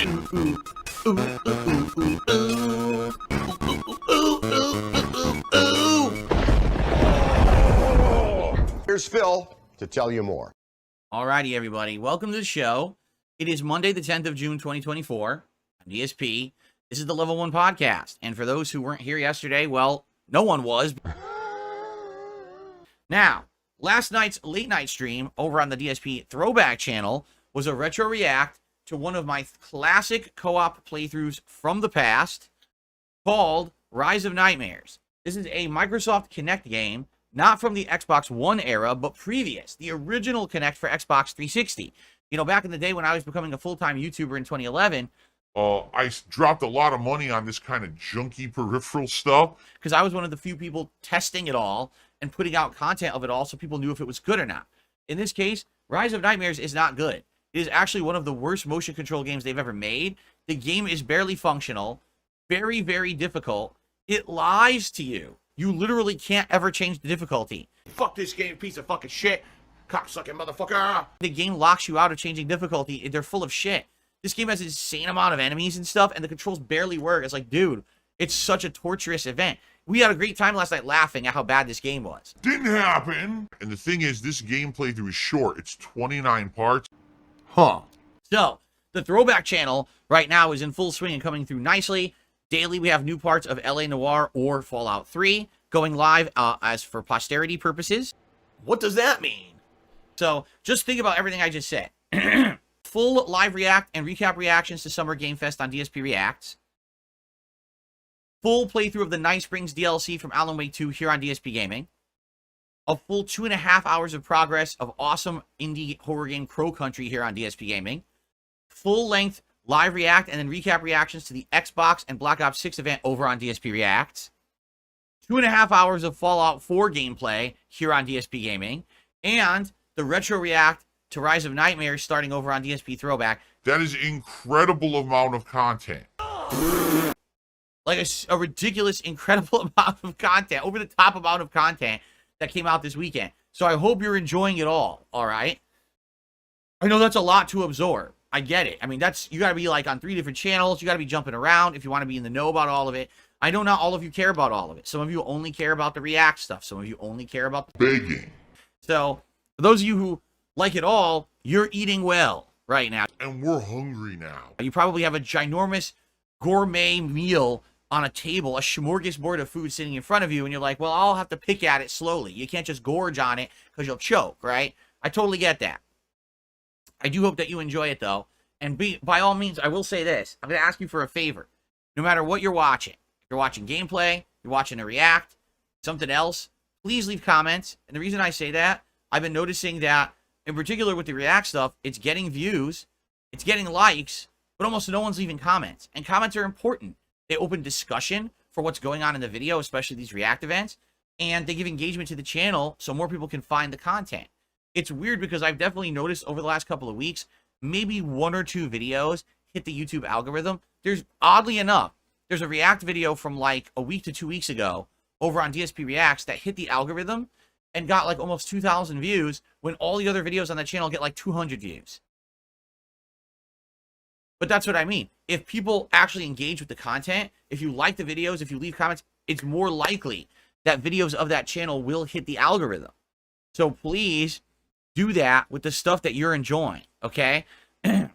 Here's Phil to tell you more. Alrighty, everybody. Welcome to the show. It is Monday, the 10th of June, 2024. I'm DSP. This is the Level 1 Podcast. And for those who weren't here yesterday, well, no one was. Now, last night's late night stream over on the DSP Throwback channel was a retro react to one of my classic co-op playthroughs from the past called Rise of Nightmares. This is a Microsoft Kinect game, not from the Xbox One era, but previous, the original Kinect for Xbox 360. You know, back in the day when I was becoming a full-time YouTuber in 2011, I dropped a lot of money on this kind of junky peripheral stuff. because I was one of the few people testing it all and putting out content of it all so people knew if it was good or not. In this case, Rise of Nightmares is not good. It is actually one of the worst motion control games they've ever made. The game is barely functional, very, very difficult. It lies to you. You literally can't ever change the difficulty. Fuck this game, piece of fucking shit. Cocksucking motherfucker. The game locks you out of changing difficulty. They're full of shit. This game has an insane amount of enemies and stuff, and the controls barely work. It's like, dude, it's such a torturous event. We had a great time last night laughing at how bad this game was. Didn't happen. And the thing is, this game playthrough is short. It's 29 parts. Huh. So, the Throwback channel right now is in full swing and coming through nicely. Daily, we have new parts of LA Noire or Fallout 3 going live as for posterity purposes. What does that mean? So, just think about everything I just said. Full live react and recap reactions to Summer Game Fest on DSP Reacts. Full playthrough of the Night Springs DLC from Alan Wake 2 here on DSP Gaming. A full 2.5 hours of progress of awesome indie horror game Crow Country here on DSP Gaming. Full-length live react and then recap reactions to the Xbox and Black Ops 6 event over on DSP Reacts. 2.5 hours of Fallout 4 gameplay here on DSP Gaming. And the retro react to Rise of Nightmares starting over on DSP Throwback. That is an incredible amount of content. Like a ridiculous, incredible amount of content, over the top amount of content that came out this weekend. So I hope you're enjoying it all right? I know that's a lot to absorb. I get it. I mean, you got to be like on 3 different channels. You got to be jumping around if you want to be in the know about all of it. I know not all of you care about all of it. Some of you only care about the React stuff. Some of you only care about the Begging. So for those of you who like it all, you're eating well right now. And we're hungry now. You probably have a ginormous gourmet meal on a table, a smorgasbord of food sitting in front of you, and you're like, well, I'll have to pick at it slowly. You can't just gorge on it because you'll choke, right? I totally get that. I do hope that you enjoy it, though. And by all means, I will say this. I'm going to ask you for a favor. No matter what you're watching, if you're watching gameplay, you're watching a react, something else, please leave comments. And the reason I say that, I've been noticing that, in particular with the react stuff, it's getting views, it's getting likes, but almost no one's leaving comments. And comments are important. They open discussion for what's going on in the video, especially these react events, and they give engagement to the channel so more people can find the content. It's weird because I've definitely noticed over the last couple of weeks, maybe 1 or 2 videos hit the YouTube algorithm. Oddly enough, there's a react video from like a week to 2 weeks ago over on DSP Reacts that hit the algorithm and got like almost 2,000 views when all the other videos on that channel get like 200 views. But that's what I mean. If people actually engage with the content, if you like the videos, if you leave comments, it's more likely that videos of that channel will hit the algorithm. So please do that with the stuff that you're enjoying, okay? And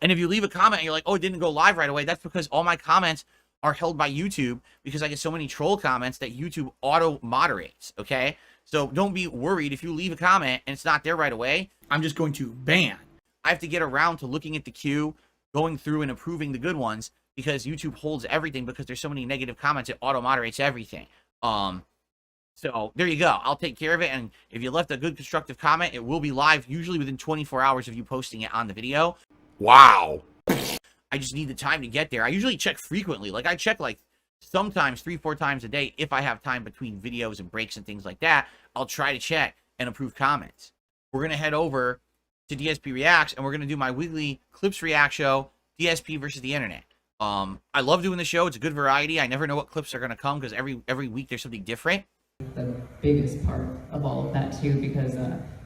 if you leave a comment and you're like, oh, it didn't go live right away, that's because all my comments are held by YouTube because I get so many troll comments that YouTube auto-moderates, okay? So don't be worried if you leave a comment and it's not there right away. I'm just going to ban. I have to get around to looking at the queue, going through and approving the good ones because YouTube holds everything because there's so many negative comments, it auto-moderates everything. So there you go. I'll take care of it. And if you left a good constructive comment, it will be live usually within 24 hours of you posting it on the video. Wow. I just need the time to get there. I usually check frequently. Like I check like sometimes 3-4 times a day if I have time between videos and breaks and things like that. I'll try to check and approve comments. We're going to head over to DSP Reacts, and we're going to do my weekly Clips React show, DSP versus the Internet. I love doing the show. It's a good variety. I never know what clips are going to come because every week there's something different. The biggest part of all of that too, because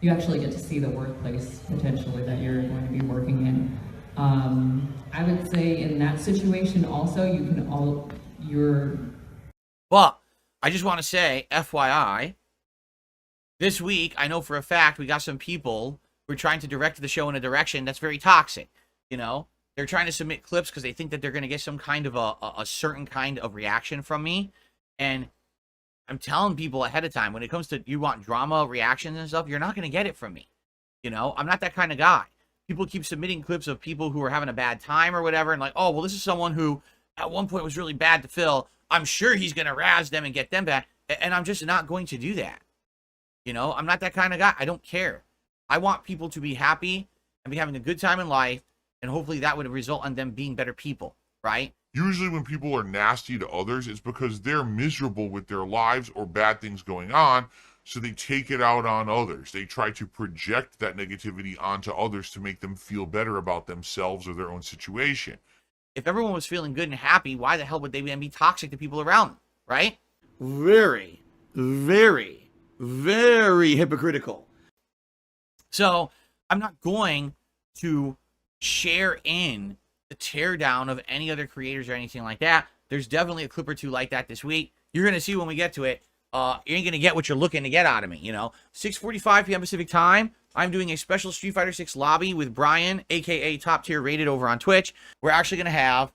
you actually get to see the workplace potentially that you're going to be working in. I would say in that situation also, you can But I just want to say, FYI, this week, I know for a fact we got some people who are trying to direct the show in a direction that's very toxic. You know, they're trying to submit clips because they think that they're going to get some kind of a certain kind of reaction from me. And I'm telling people ahead of time, when it comes to you want drama, reactions and stuff, you're not going to get it from me. You know, I'm not that kind of guy. People keep submitting clips of people who are having a bad time or whatever. And like, oh, well, this is someone who at one point was really bad to Phil. I'm sure he's going to razz them and get them back. And I'm just not going to do that. You know, I'm not that kind of guy. I don't care. I want people to be happy and be having a good time in life. And hopefully that would result in them being better people, right? Usually when people are nasty to others, it's because they're miserable with their lives or bad things going on. So they take it out on others. They try to project that negativity onto others to make them feel better about themselves or their own situation. If everyone was feeling good and happy, why the hell would they then be toxic to people around them, right? Very, very, very hypocritical. So I'm not going to share in the teardown of any other creators or anything like that. There's definitely a clip or two like that this week. You're going to see when we get to it. You ain't going to get what you're looking to get out of me, you know. 6:45 p.m. Pacific time. I'm doing a special Street Fighter 6 lobby with Brian, a.k.a. Top Tier Rated over on Twitch. We're actually going to have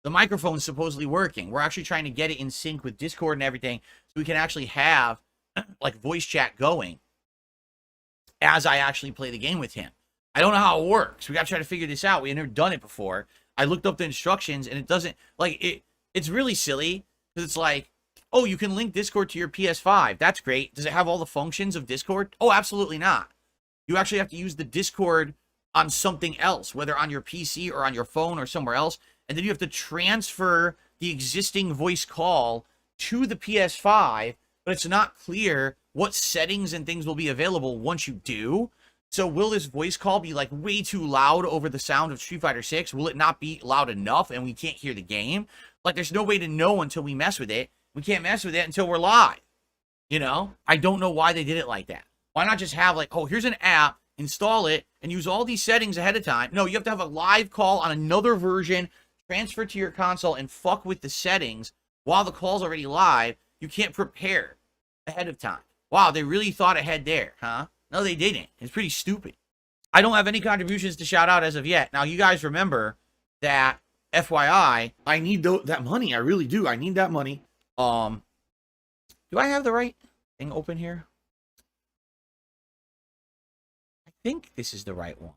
the microphone supposedly working. We're actually trying to get it in sync with Discord and everything so we can actually have like voice chat going as I actually play the game with him. I don't know how it works. We got to try to figure this out. We've never done it before. I looked up the instructions and it doesn't, like, it's really silly because it's like, oh, you can link Discord to your PS5. That's great. Does it have all the functions of Discord? Oh, absolutely not. You actually have to use the Discord on something else, whether on your PC or on your phone or somewhere else. And then you have to transfer the existing voice call to the PS5, but it's not clear what settings and things will be available once you do. So will this voice call be like way too loud over the sound of Street Fighter 6? Will it not be loud enough and we can't hear the game? Like, there's no way to know until we mess with it. We can't mess with it until we're live. You know? I don't know why they did it like that. Why not just have like, oh, here's an app, install it, and use all these settings ahead of time? No, you have to have a live call on another version, transfer to your console, and fuck with the settings while the call's already live. You can't prepare ahead of time. Wow, they really thought ahead there, huh? No, they didn't. It's pretty stupid. I don't have any contributions to shout out as of yet. Now, you guys remember that, FYI, I need that money. I really do. I need that money. Do I have the right thing open here? I think this is the right one.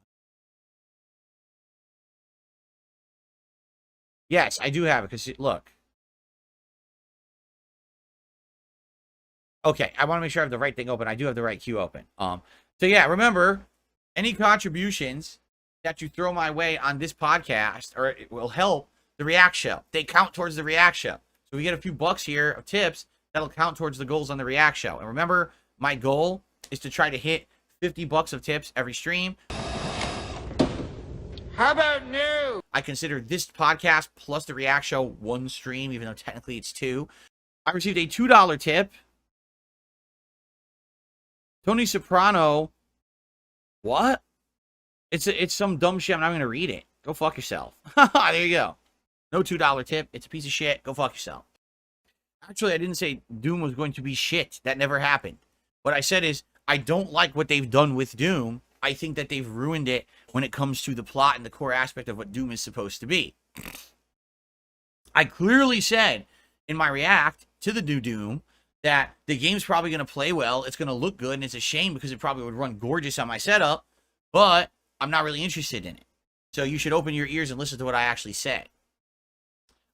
Yes, I do have it, because, look. Okay, I want to make sure I have the right thing open. I do have the right queue open. So yeah, remember, any contributions that you throw my way on this podcast, or it will help the React show. They count towards the React show. So we get a few bucks here of tips that'll count towards the goals on the React show. And remember, my goal is to try to hit 50 bucks of tips every stream. How about new? I consider this podcast plus the React show one stream, even though technically it's two. I received a $2 tip. Tony Soprano. What? It's some dumb shit. I'm not going to read it. Go fuck yourself. There you go. No $2 tip. It's a piece of shit. Go fuck yourself. Actually, I didn't say Doom was going to be shit. That never happened. What I said is, I don't like what they've done with Doom. I think that they've ruined it when it comes to the plot and the core aspect of what Doom is supposed to be. I clearly said in my react to the new Doom that the game's probably going to play well. It's going to look good, and it's a shame because it probably would run gorgeous on my setup, but I'm not really interested in it. So you should open your ears and listen to what I actually said.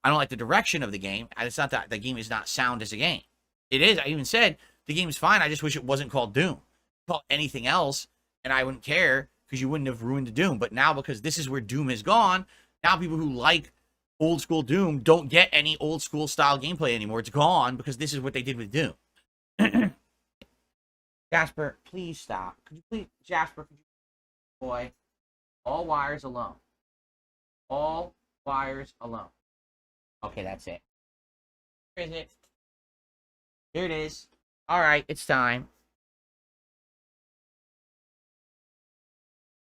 I don't like the direction of the game. It's not that the game is not sound as a game. It is. I even said the game's fine. I just wish it wasn't called Doom. Call it anything else, and I wouldn't care because you wouldn't have ruined the Doom. But now, because this is where Doom has gone, now people who like old school Doom don't get any old school style gameplay anymore. It's gone because this is what they did with Doom. Jasper, please stop. Could you please, Jasper, could you, boy, all wires alone. All wires alone. Okay, that's it. Where is it? Here it is. All right, it's time.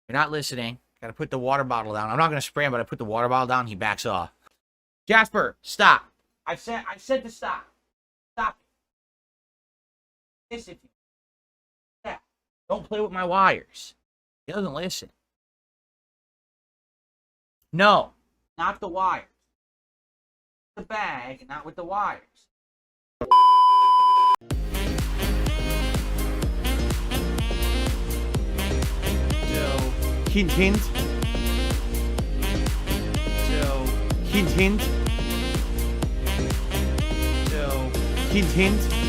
You're not listening. Gotta put the water bottle down. I'm not gonna spray him, but I put the water bottle down. He backs off. Jasper, stop. I said to stop. Stop. Listen. Yeah. Don't play with my wires. He doesn't listen. No, not the wires. The bag, not with the wires. So, hint, hint. So, hint, hint. So, hint, hint.